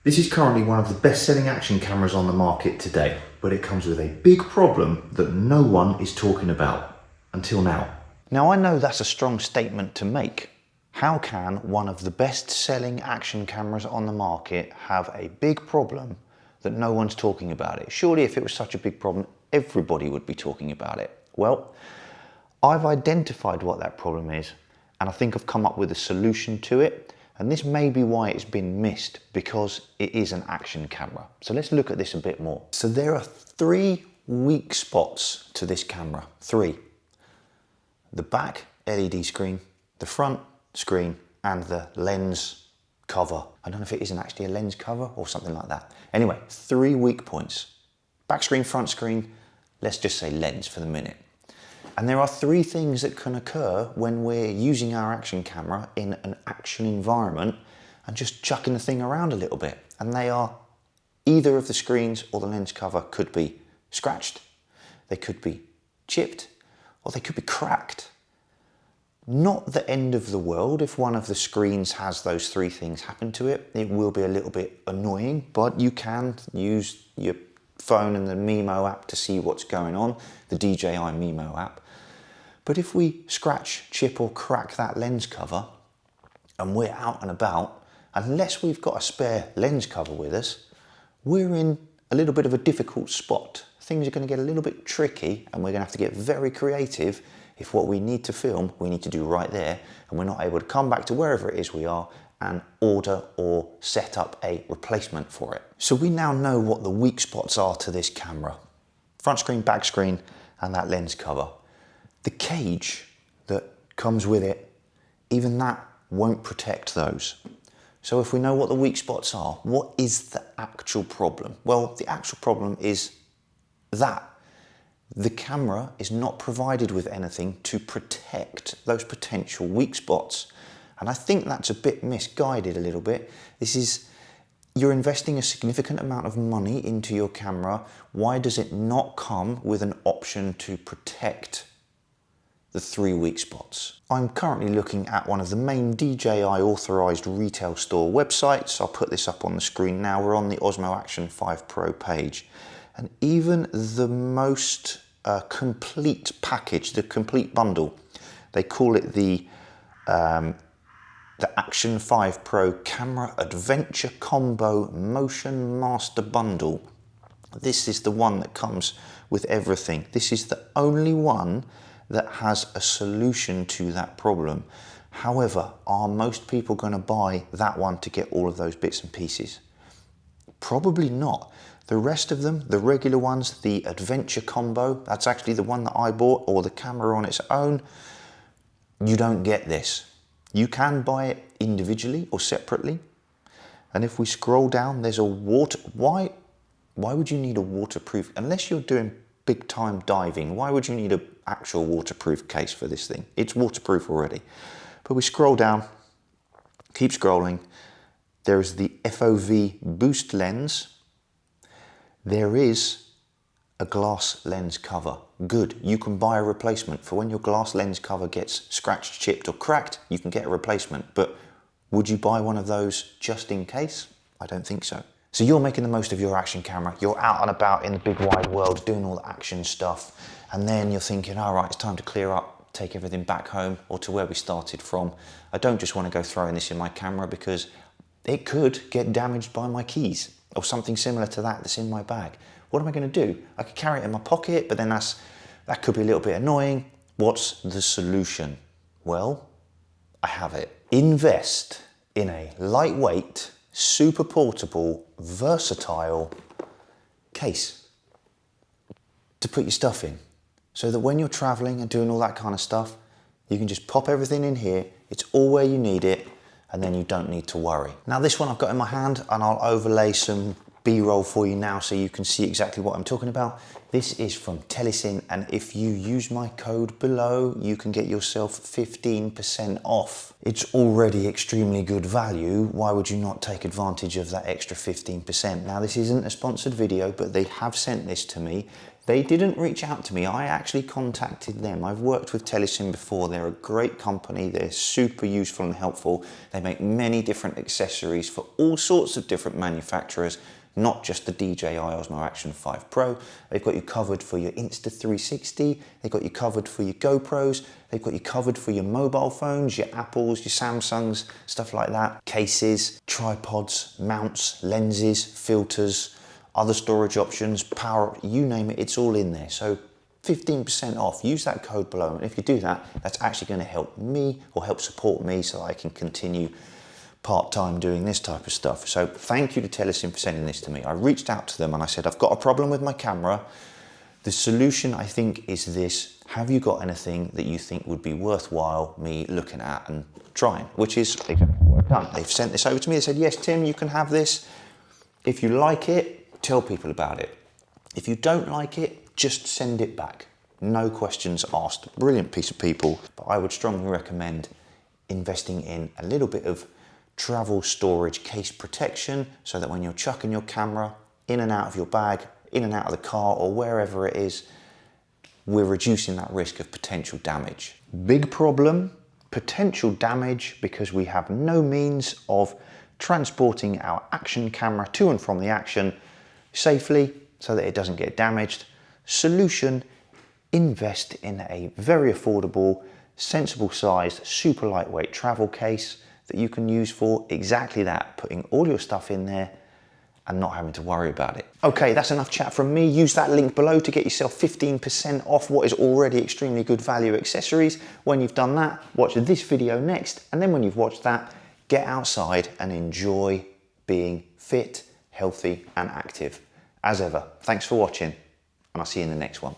This is currently one of the best-selling action cameras on the market today, but it comes with a big problem that no one is talking about, until now. Now I know that's a strong statement to make. How can one of the best-selling action cameras on the market have a big problem that no one's talking about it? Surely if it was such a big problem, everybody would be talking about it. Well, I've identified what that problem is, and I think I've come up with a solution to it. And this may be why it's been missed, because it is an action camera. So let's look at this a bit more. So there are 3 weak spots to this camera. 3. The back LED screen, the front screen, and the lens cover. I don't know if it isn't actually a lens cover or something like that. Anyway, 3 weak points. Back screen, front screen, let's just say lens for the minute. And there are 3 things that can occur when we're using our action camera in an action environment and just chucking the thing around a little bit. And they are either of the screens or the lens cover could be scratched, they could be chipped, or they could be cracked. Not the end of the world if one of the screens has those 3 things happen to it. It will be a little bit annoying, but you can use your phone and the Mimo app to see what's going on, the DJI Mimo app. But if we scratch, chip or crack that lens cover and we're out and about, unless we've got a spare lens cover with us, we're in a little bit of a difficult spot. Things are going to get a little bit tricky and we're going to have to get very creative if what we need to film, we need to do right there and we're not able to come back to wherever it is we are and order or set up a replacement for it. So we now know what the weak spots are to this camera. Front screen, back screen, and that lens cover. The cage that comes with it, even that won't protect those. So if we know what the weak spots are, what is the actual problem? Well, the actual problem is that the camera is not provided with anything to protect those potential weak spots. And I think that's a bit misguided a little bit. You're investing a significant amount of money into your camera. Why does it not come with an option to protect the 3 weak spots? I'm currently looking at one of the main DJI authorized retail store websites. I'll put this up on the screen now. We're on the Osmo Action 5 Pro page. And even the most complete package, the complete bundle, they call it the Action 5 Pro Camera Adventure Combo Motion Master Bundle. This is the one that comes with everything. This is the only one that has a solution to that problem. However, are most people going to buy that one to get all of those bits and pieces? Probably not. The rest of them, the regular ones, the Adventure Combo, that's actually the one that I bought, or the camera on its own, you don't get this. You can buy it individually or separately. And if we scroll down, there's a why would you need a waterproof, unless you're doing big time diving, why would you need an actual waterproof case for this thing? It's waterproof already. But we scroll down, keep scrolling. There is the FOV boost lens. There is a glass lens cover. Good, you can buy a replacement for when your glass lens cover gets scratched, chipped or cracked, you can get a replacement. But would you buy one of those just in case? I don't think so. So you're making the most of your action camera, you're out and about in the big wide world doing all the action stuff, and then you're thinking, all right, it's time to clear up, take everything back home or to where we started from. I don't just want to go throwing this in my camera because it could get damaged by my keys or something similar to that that's in my bag. What am I going to do? I could carry it in my pocket, but then that could be a little bit annoying. What's the solution? Well, I have it. Invest in a lightweight, super portable, versatile case to put your stuff in, so that when you're traveling and doing all that kind of stuff, you can just pop everything in here, it's all where you need it, and then you don't need to worry. Now this one I've got in my hand, and I'll overlay some B-roll for you now so you can see exactly what I'm talking about. This is from Telesin, and if you use my code below, you can get yourself 15% off. It's already extremely good value. Why would you not take advantage of that extra 15%? Now, this isn't a sponsored video, but they have sent this to me. They didn't reach out to me. I actually contacted them. I've worked with Telesin before. They're a great company. They're super useful and helpful. They make many different accessories for all sorts of different manufacturers, not just the DJI Osmo Action 5 Pro. They've got you covered for your Insta360. They've got you covered for your GoPros. They've got you covered for your mobile phones, your Apples, your Samsungs, stuff like that. Cases, tripods, mounts, lenses, filters, other storage options, power, you name it, it's all in there. So 15% off, use that code below. And if you do that, that's actually gonna help me or help support me so I can continue part-time doing this type of stuff. So thank you to Telesin for sending this to me. I reached out to them and I said, I've got a problem with my camera. The solution, I think, is this. Have you got anything that you think would be worthwhile me looking at and trying? Which is exactly what I've done. They've sent this over to me. They said, yes, Tim, you can have this. If you like it, tell people about it. If you don't like it, just send it back. No questions asked. Brilliant piece of people. But I would strongly recommend investing in a little bit of travel storage case protection so that when you're chucking your camera in and out of your bag, in and out of the car or wherever it is, we're reducing that risk of potential damage. Big problem, potential damage because we have no means of transporting our action camera to and from the action safely so that it doesn't get damaged. Solution, invest in a very affordable, sensible sized, super lightweight travel case that you can use for exactly that, putting all your stuff in there and not having to worry about it. Okay, that's enough chat from me. Use that link below to get yourself 15% off what is already extremely good value accessories. When you've done that, watch this video next, and then when you've watched that, get outside and enjoy being fit, healthy, and active. As ever, thanks for watching, and I'll see you in the next one.